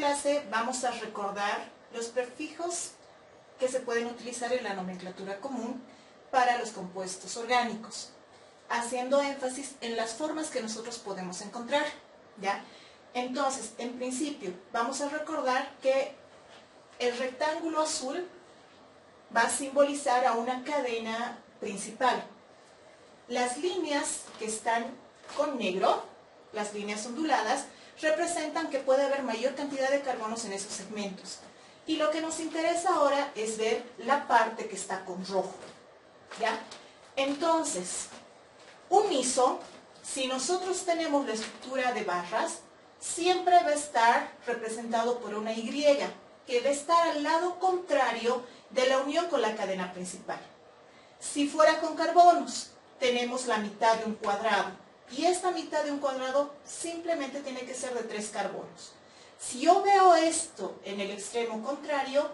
clase vamos a recordar los prefijos que se pueden utilizar en la nomenclatura común para los compuestos orgánicos, haciendo énfasis en las formas que nosotros podemos encontrar, ¿ya? Entonces, en principio, vamos a recordar que el rectángulo azul va a simbolizar a una cadena principal. Las líneas que están con negro, las líneas onduladas, representan que puede haber mayor cantidad de carbonos en esos segmentos. Y lo que nos interesa ahora es ver la parte que está con rojo, ¿ya? Entonces, un iso, si nosotros tenemos la estructura de barras, siempre va a estar representado por una Y, que va a estar al lado contrario de la unión con la cadena principal. Si fuera con carbonos, tenemos la mitad de un cuadrado, y esta mitad de un cuadrado simplemente tiene que ser de 3 carbonos. Si yo veo esto en el extremo contrario,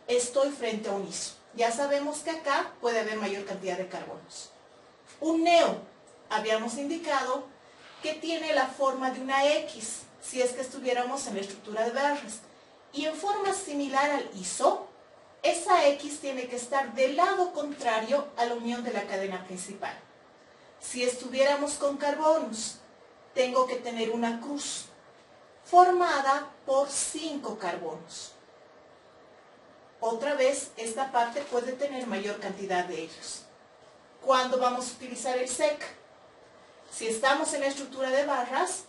estoy frente a un iso. Ya sabemos que acá puede haber mayor cantidad de carbonos. Un neo, habíamos indicado que tiene la forma de una X, si es que estuviéramos en la estructura de barras. Y en forma similar al iso, esa X tiene que estar del lado contrario a la unión de la cadena principal. Si estuviéramos con carbonos, tengo que tener una cruz formada por 5 carbonos. Otra vez, esta parte puede tener mayor cantidad de ellos. ¿Cuándo vamos a utilizar el sec? Si estamos en la estructura de barras,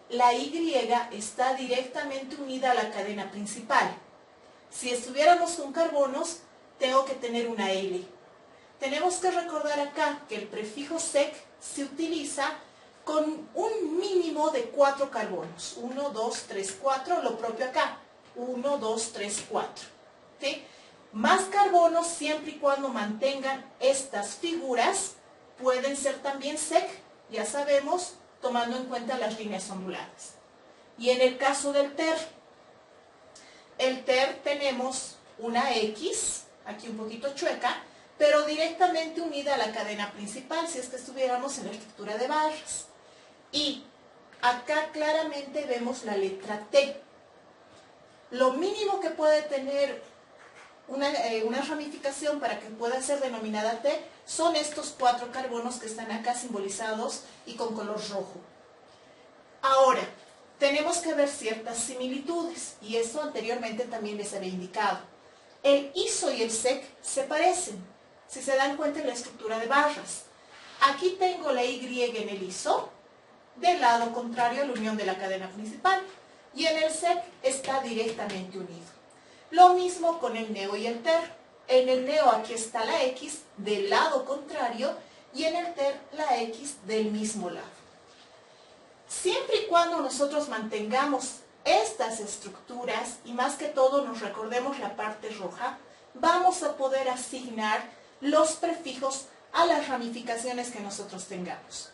la Y está directamente unida a la cadena principal. Si estuviéramos con carbonos, tengo que tener una L. Tenemos que recordar acá que el prefijo sec se utiliza con un mínimo de 4 carbonos. 1, 2, 3, 4, lo propio acá. 1, 2, 3, 4. ¿Sí? Más carbonos, siempre y cuando mantengan estas figuras, pueden ser también sec, ya sabemos, tomando en cuenta las líneas onduladas. Y en el caso del ter, el ter tenemos una X, aquí un poquito chueca, pero directamente unida a la cadena principal, si es que estuviéramos en la estructura de barras. Y acá claramente vemos la letra T. Lo mínimo que puede tener una ramificación para que pueda ser denominada T son estos 4 carbonos que están acá simbolizados y con color rojo. Ahora, tenemos que ver ciertas similitudes, y esto anteriormente también les había indicado. El iso y el sec se parecen, si se dan cuenta en la estructura de barras. Aquí tengo la Y en el iso, del lado contrario a la unión de la cadena principal, y en el sec está directamente unido. Lo mismo con el neo y el ter. En el neo aquí está la X del lado contrario y en el ter la X del mismo lado. Siempre y cuando nosotros mantengamos estas estructuras y más que todo nos recordemos la parte roja, vamos a poder asignar los prefijos a las ramificaciones que nosotros tengamos.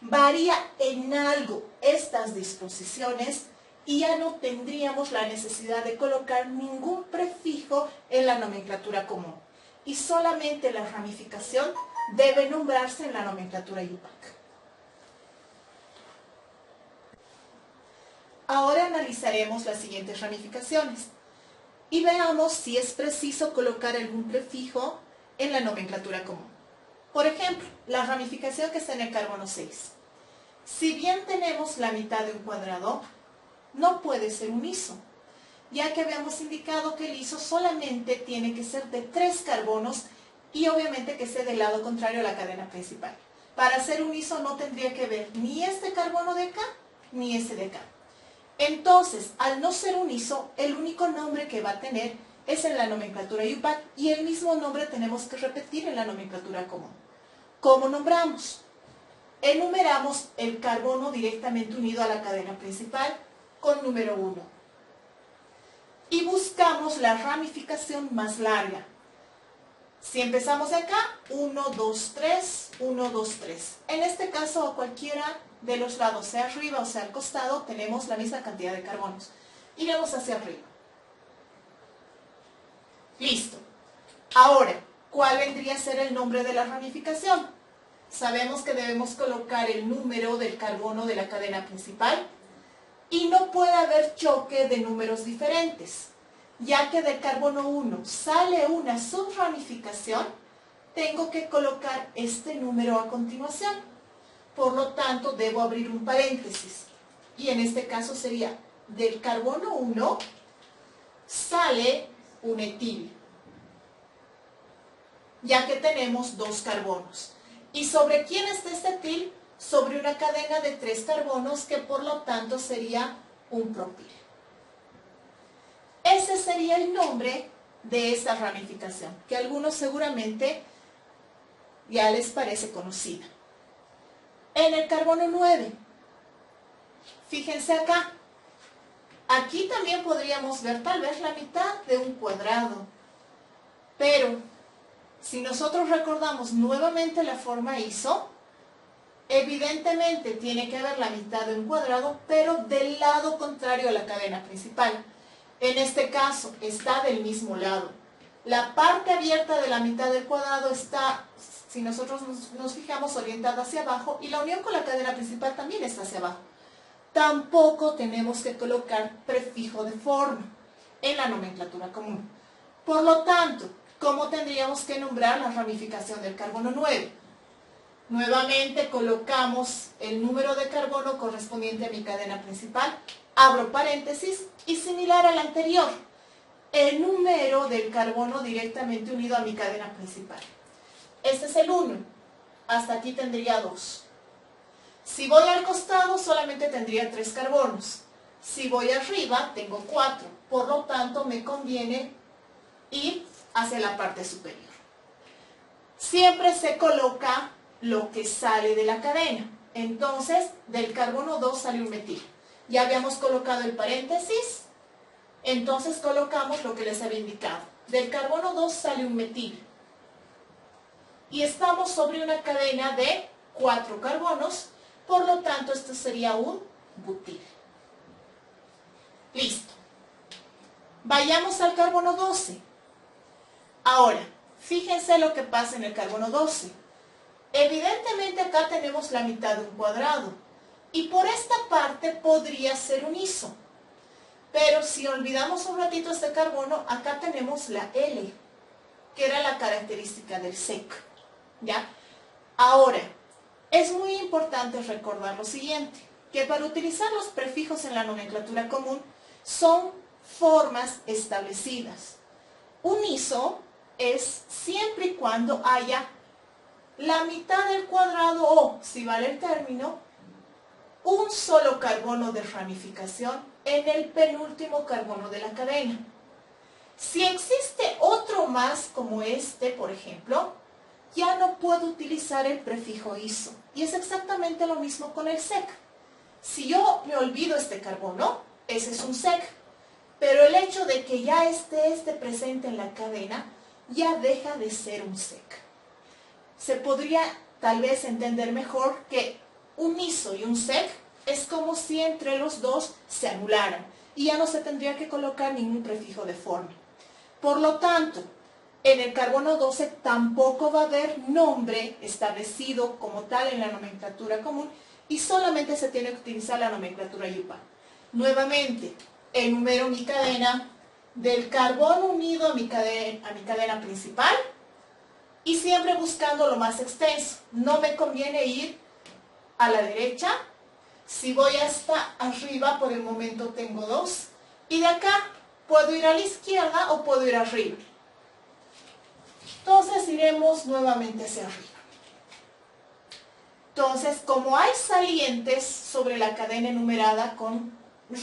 Varía en algo estas disposiciones y ya no tendríamos la necesidad de colocar ningún prefijo en la nomenclatura común. Y solamente la ramificación debe nombrarse en la nomenclatura IUPAC. Ahora analizaremos las siguientes ramificaciones y veamos si es preciso colocar algún prefijo en la nomenclatura común. Por ejemplo, la ramificación que está en el carbono 6. Si bien tenemos la mitad de un cuadrado, no puede ser un iso, ya que habíamos indicado que el iso solamente tiene que ser de 3 carbonos y obviamente que esté del lado contrario a la cadena principal. Para ser un iso no tendría que ver ni este carbono de acá, ni este de acá. Entonces, al no ser un iso, el único nombre que va a tener es en la nomenclatura IUPAC y el mismo nombre tenemos que repetir en la nomenclatura común. ¿Cómo nombramos? Enumeramos el carbono directamente unido a la cadena principal con número 1. Y buscamos la ramificación más larga. Si empezamos de acá, 1, 2, 3, 1, 2, 3. En este caso, a cualquiera de los lados, sea arriba o sea al costado, tenemos la misma cantidad de carbonos. Iremos hacia arriba. Listo. Ahora, ¿cuál vendría a ser el nombre de la ramificación? Sabemos que debemos colocar el número del carbono de la cadena principal y no puede haber choque de números diferentes, ya que del carbono 1 sale una subramificación, tengo que colocar este número a continuación. Por lo tanto, debo abrir un paréntesis. Y en este caso sería, del carbono 1 sale un etil, ya que tenemos 2 carbonos. ¿Y sobre quién está este etil? Sobre una cadena de 3 carbonos, que por lo tanto sería un propil. Ese sería el nombre de esta ramificación, que a algunos seguramente ya les parece conocida. En el carbono 9, fíjense acá, aquí también podríamos ver tal vez la mitad de un cuadrado, pero si nosotros recordamos nuevamente la forma ISO, evidentemente tiene que haber la mitad de un cuadrado, pero del lado contrario a la cadena principal. En este caso, está del mismo lado. La parte abierta de la mitad del cuadrado está, si nosotros nos fijamos, orientada hacia abajo, y la unión con la cadena principal también está hacia abajo. Tampoco tenemos que colocar prefijo de forma en la nomenclatura común. Por lo tanto, ¿cómo tendríamos que nombrar la ramificación del carbono 9? Nuevamente colocamos el número de carbono correspondiente a mi cadena principal, abro paréntesis y similar al anterior, el número del carbono directamente unido a mi cadena principal. Este es el 1, hasta aquí tendría 2. Si voy al costado solamente tendría 3 carbonos. Si voy arriba tengo 4, por lo tanto me conviene ir hacia la parte superior. Siempre se coloca lo que sale de la cadena. Entonces, del carbono 2 sale un metil. Ya habíamos colocado el paréntesis, entonces colocamos lo que les había indicado. Del carbono 2 sale un metil. Y estamos sobre una cadena de 4 carbonos, por lo tanto, esto sería un butil. Listo. Vayamos al carbono 12. Ahora, fíjense lo que pasa en el carbono 12. Evidentemente acá tenemos la mitad de un cuadrado y por esta parte podría ser un iso. Pero si olvidamos un ratito este carbono, acá tenemos la L, que era la característica del SEC. ¿Ya? Ahora, es muy importante recordar lo siguiente, que para utilizar los prefijos en la nomenclatura común son formas establecidas. Un iso es siempre y cuando haya la mitad del cuadrado o, si vale el término, un solo carbono de ramificación en el penúltimo carbono de la cadena. Si existe otro más como este, por ejemplo, ya no puedo utilizar el prefijo iso. Y es exactamente lo mismo con el SEC. Si yo me olvido este carbono, ese es un SEC. Pero el hecho de que ya esté presente en la cadena, ya deja de ser un SEC. Se podría tal vez entender mejor que un iso y un SEC es como si entre los dos se anularan y ya no se tendría que colocar ningún prefijo de forma. Por lo tanto, en el carbono 12 tampoco va a haber nombre establecido como tal en la nomenclatura común y solamente se tiene que utilizar la nomenclatura IUPAC. Nuevamente, enumero mi cadena del carbono unido a mi cadena principal y siempre buscando lo más extenso. No me conviene ir a la derecha. Si voy hasta arriba, por el momento tengo 2. Y de acá puedo ir a la izquierda o puedo ir arriba. Entonces iremos nuevamente hacia arriba. Entonces, como hay salientes sobre la cadena enumerada con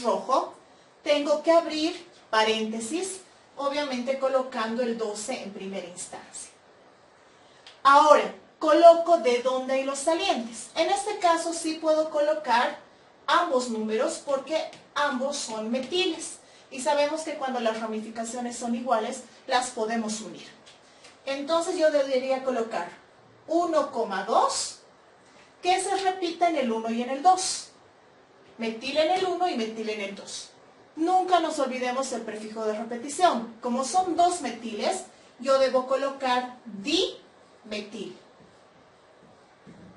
rojo, tengo que abrir paréntesis, obviamente colocando el 12 en primera instancia. Ahora, coloco de dónde hay los salientes. En este caso sí puedo colocar ambos números porque ambos son metiles. Y sabemos que cuando las ramificaciones son iguales, las podemos unir. Entonces yo debería colocar 1,2, que se repita en el 1 y en el 2. Metil en el 1 y metil en el 2. Nunca nos olvidemos el prefijo de repetición. Como son 2 metiles, yo debo colocar dimetil.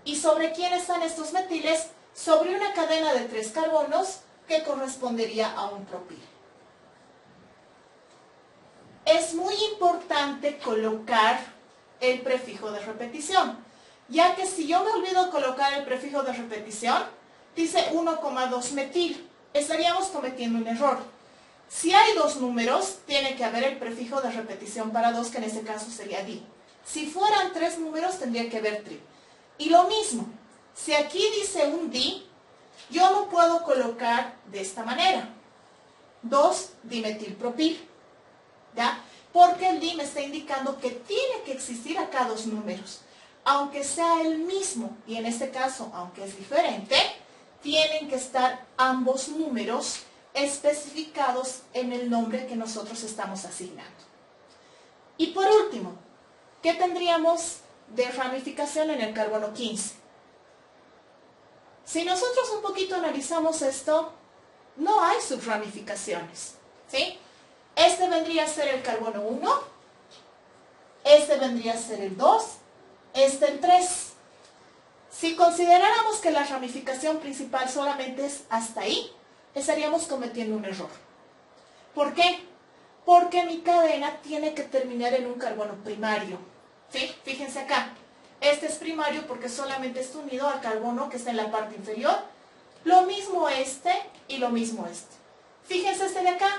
¿Y sobre quién están estos metiles? Sobre una cadena de 3 carbonos que correspondería a un propil. Es muy importante colocar el prefijo de repetición, ya que si yo me olvido colocar el prefijo de repetición, dice 1,2 metil, estaríamos cometiendo un error. Si hay dos números, tiene que haber el prefijo de repetición para 2, que en este caso sería di. Si fueran 3 números, tendría que haber tri. Y lo mismo, si aquí dice un di, yo no puedo colocar de esta manera, 2-dimetilpropil, ¿ya? Porque el di me está indicando que tiene que existir acá dos números. Aunque sea el mismo, y en este caso, aunque es diferente, tienen que estar ambos números especificados en el nombre que nosotros estamos asignando. Y por último, ¿qué tendríamos de ramificación en el carbono 15? Si nosotros un poquito analizamos esto, no hay subramificaciones, ¿sí? Este vendría a ser el carbono 1, este vendría a ser el 2, este el 3. Si consideráramos que la ramificación principal solamente es hasta ahí, estaríamos cometiendo un error. ¿Por qué? Porque mi cadena tiene que terminar en un carbono primario, ¿sí? Fíjense acá, este es primario porque solamente está unido al carbono que está en la parte inferior, lo mismo este y lo mismo este. Fíjense este de acá,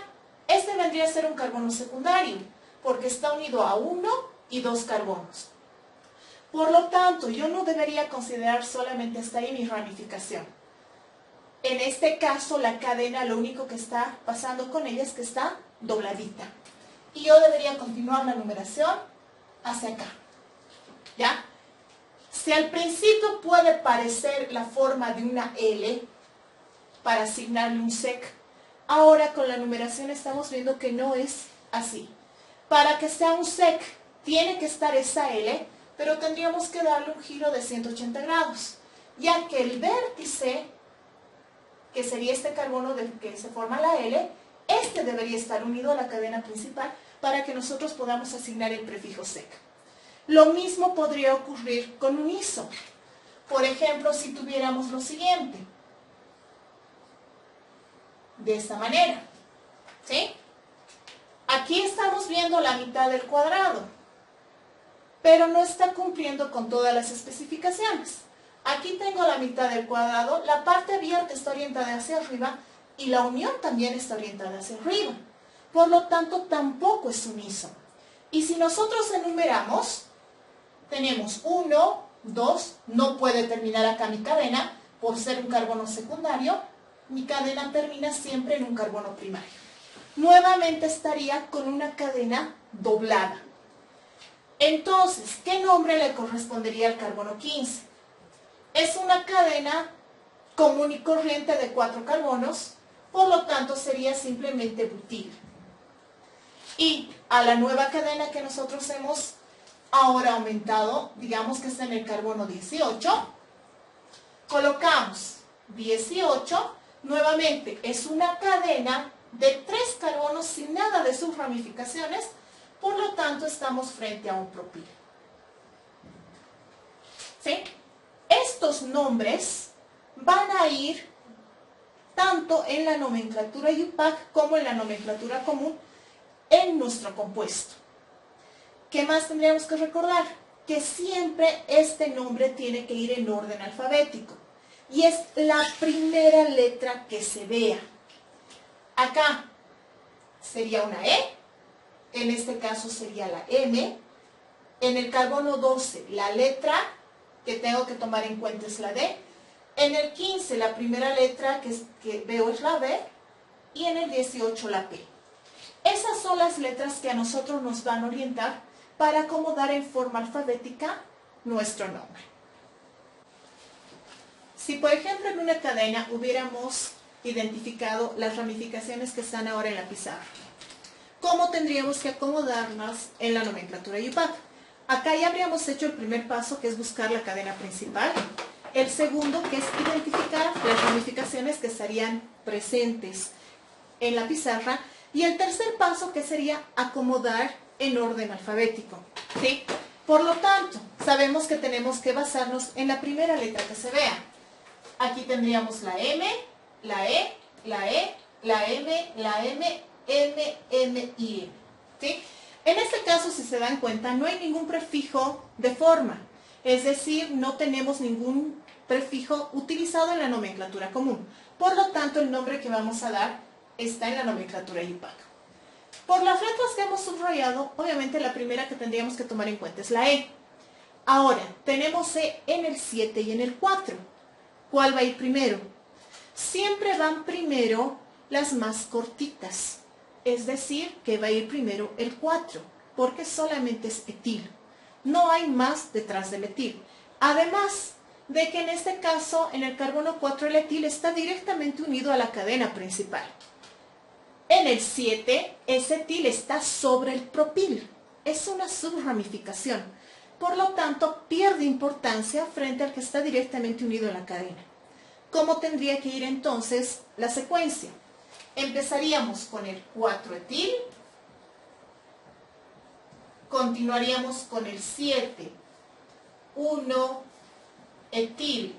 este vendría a ser un carbono secundario, porque está unido a 1 y 2 carbonos. Por lo tanto, yo no debería considerar solamente hasta ahí mi ramificación. En este caso, la cadena, lo único que está pasando con ella es que está dobladita. Y yo debería continuar la numeración hacia acá. ¿Ya? Si al principio puede parecer la forma de una L para asignarle un sec, ahora con la numeración estamos viendo que no es así. Para que sea un sec, tiene que estar esa L, pero tendríamos que darle un giro de 180 grados, ya que el vértice, que sería este carbono del que se forma la L, este debería estar unido a la cadena principal para que nosotros podamos asignar el prefijo sec. Lo mismo podría ocurrir con un iso. Por ejemplo, si tuviéramos lo siguiente, de esta manera, ¿sí? Aquí estamos viendo la mitad del cuadrado, pero no está cumpliendo con todas las especificaciones. Aquí tengo la mitad del cuadrado, la parte abierta está orientada hacia arriba y la unión también está orientada hacia arriba. Por lo tanto, tampoco es un iso. Y si nosotros enumeramos, tenemos 1, 2, no puede terminar acá mi cadena por ser un carbono secundario, mi cadena termina siempre en un carbono primario. Nuevamente estaría con una cadena doblada. Entonces, ¿qué nombre le correspondería al carbono 15? Es una cadena común y corriente de 4 carbonos, por lo tanto sería simplemente butil. Y a la nueva cadena que nosotros hemos ahora aumentado, digamos que está en el carbono 18, colocamos 18, nuevamente es una cadena de 3 carbonos sin nada de sus ramificaciones, por lo tanto estamos frente a un propil. ¿Sí? Estos nombres van a ir tanto en la nomenclatura IUPAC como en la nomenclatura común en nuestro compuesto. ¿Qué más tendríamos que recordar? Que siempre este nombre tiene que ir en orden alfabético. Y es la primera letra que se vea. Acá sería una E, en este caso sería la M. En el carbono 12, la letra que tengo que tomar en cuenta es la D. En el 15, la primera letra que veo es la B. Y en el 18, la P. Esas son las letras que a nosotros nos van a orientar para acomodar en forma alfabética nuestro nombre. Si por ejemplo en una cadena hubiéramos identificado las ramificaciones que están ahora en la pizarra, ¿cómo tendríamos que acomodarlas en la nomenclatura IUPAC? Acá ya habríamos hecho el primer paso, que es buscar la cadena principal. El segundo, que es identificar las ramificaciones que estarían presentes en la pizarra. Y el tercer paso, que sería acomodar en orden alfabético, ¿sí? Por lo tanto, sabemos que tenemos que basarnos en la primera letra que se vea. Aquí tendríamos la M, la E la E, la M, la M, M y M. ¿Sí? En este caso, si se dan cuenta, no hay ningún prefijo de forma. Es decir, no tenemos ningún prefijo utilizado en la nomenclatura común. Por lo tanto, el nombre que vamos a dar está en la nomenclatura IUPAC. Por las letras que hemos subrayado, obviamente la primera que tendríamos que tomar en cuenta es la E. Ahora, tenemos E en el 7 y en el 4. ¿Cuál va a ir primero? Siempre van primero las más cortitas. Es decir, que va a ir primero el 4, porque solamente es etil. No hay más detrás del etil. Además de que en este caso, en el carbono 4, el etil está directamente unido a la cadena principal. En el 7, ese etil está sobre el propil. Es una subramificación. Por lo tanto, pierde importancia frente al que está directamente unido a la cadena. ¿Cómo tendría que ir entonces la secuencia? Empezaríamos con el 4-etil, continuaríamos con el 7, 1-etil,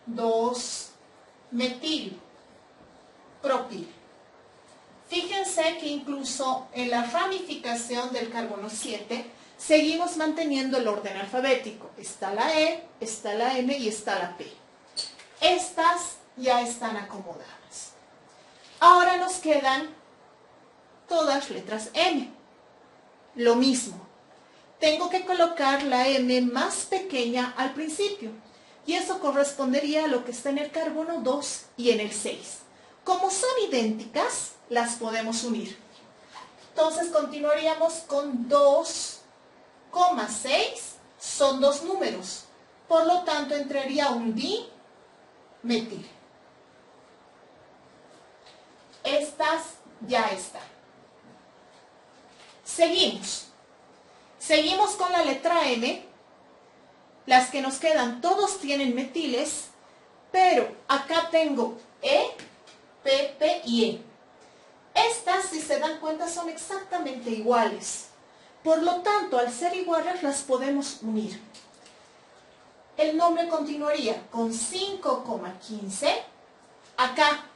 2-metil, propil. Fíjense que incluso en la ramificación del carbono 7 seguimos manteniendo el orden alfabético. Está la E, está la M y está la P. Estas ya están acomodadas. Ahora nos quedan todas letras M. Lo mismo. Tengo que colocar la M más pequeña al principio. Y eso correspondería a lo que está en el carbono 2 y en el 6. Como son idénticas, las podemos unir. Entonces continuaríamos con 2,6. Son dos números. Por lo tanto, entraría un dimetil. Estas ya están. Seguimos. Seguimos con la letra M. Las que nos quedan, todos tienen metiles, pero acá tengo E, P, P y E. Estas, si se dan cuenta, son exactamente iguales. Por lo tanto, al ser iguales, las podemos unir. El nombre continuaría con 5,15. Acá.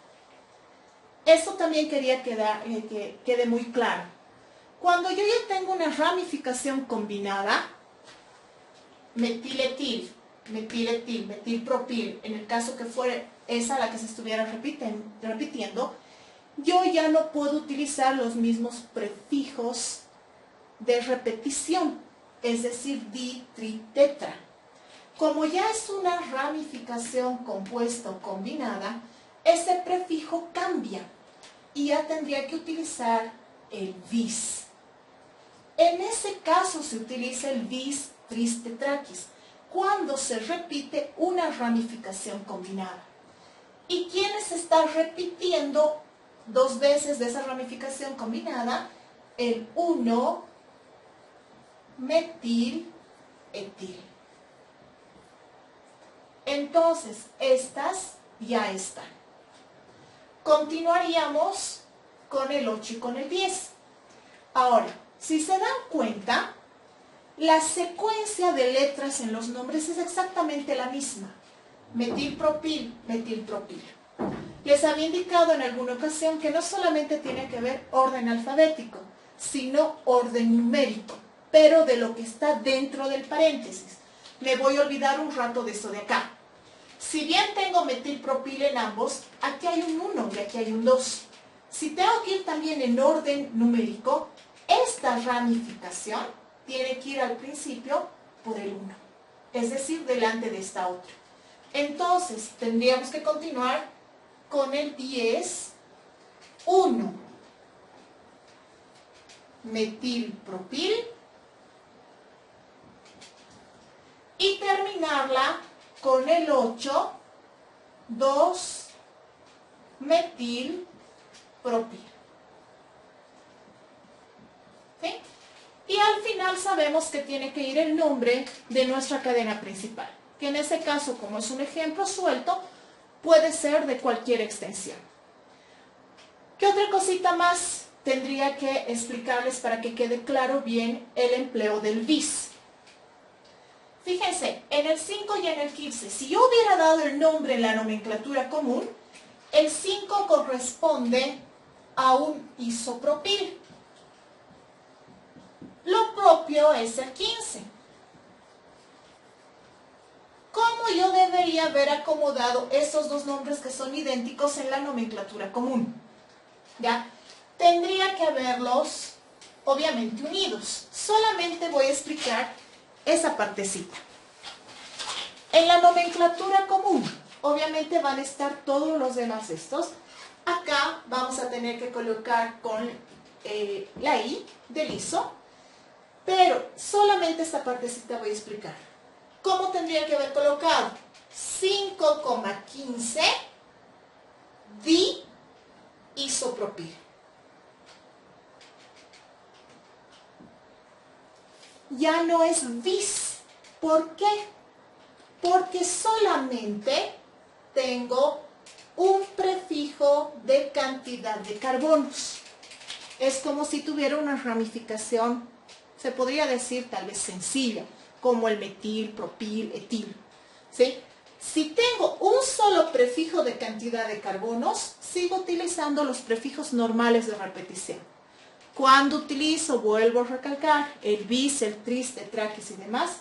Esto también quería que quede muy claro. Cuando yo ya tengo una ramificación combinada, metiletil, metiletil, metilpropil, en el caso que fuera esa la que se estuviera repitiendo, yo ya no puedo utilizar los mismos prefijos de repetición, es decir, di, tri, tetra. Como ya es una ramificación compuesta o combinada, ese prefijo cambia y ya tendría que utilizar el bis. En ese caso se utiliza el bis tris tetraquis, cuando se repite una ramificación combinada. ¿Y quiénes está repitiendo dos veces de esa ramificación combinada? El 1-metil-etil. Entonces, estas ya están. Continuaríamos con el 8 y con el 10. Ahora, si se dan cuenta, la secuencia de letras en los nombres es exactamente la misma. Metilpropil, metilpropil. Les había indicado en alguna ocasión que no solamente tiene que ver orden alfabético, sino orden numérico, pero de lo que está dentro del paréntesis. Me voy a olvidar un rato de esto de acá. Si bien tengo metilpropil en ambos, aquí hay un 1 y aquí hay un 2. Si tengo que ir también en orden numérico, esta ramificación tiene que ir al principio por el 1, es decir, delante de esta otra. Entonces, tendríamos que continuar con el 10, 1, metilpropil, y terminarla con el 8, 2, metilpropil. ¿Sí? Y al final sabemos que tiene que ir el nombre de nuestra cadena principal, que en ese caso, como es un ejemplo suelto, puede ser de cualquier extensión. ¿Qué otra cosita más tendría que explicarles para que quede claro bien el empleo del bis? Fíjense, en el 5 y en el 15, si yo hubiera dado el nombre en la nomenclatura común, El 5 corresponde a un isopropil. Lo propio es el 15. ¿Cómo yo debería haber acomodado estos dos nombres que son idénticos en la nomenclatura común? ¿Ya? Tendría que haberlos, obviamente, unidos. Solamente voy a explicar esa partecita. En la nomenclatura común, obviamente van a estar todos los demás estos. Acá vamos a tener que colocar con la I del ISO, pero solamente esta partecita voy a explicar. ¿Cómo tendría que haber colocado? 5,15 di-isopropil. Ya no es bis. ¿Por qué? Porque solamente tengo un prefijo de cantidad de carbonos. Es como si tuviera una ramificación, se podría decir tal vez sencilla, como el metil, propil, etil. ¿Sí? Si tengo un solo prefijo de cantidad de carbonos, sigo utilizando los prefijos normales de repetición. Cuando utilizo, vuelvo a recalcar, el bis, el tris, tetraquis y demás,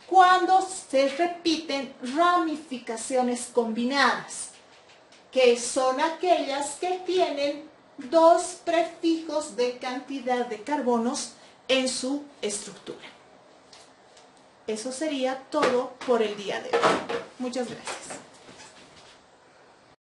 cuando se repiten ramificaciones combinadas, que son aquellas que tienen dos prefijos de cantidad de carbonos en su estructura. Eso sería todo por el día de hoy. Muchas gracias.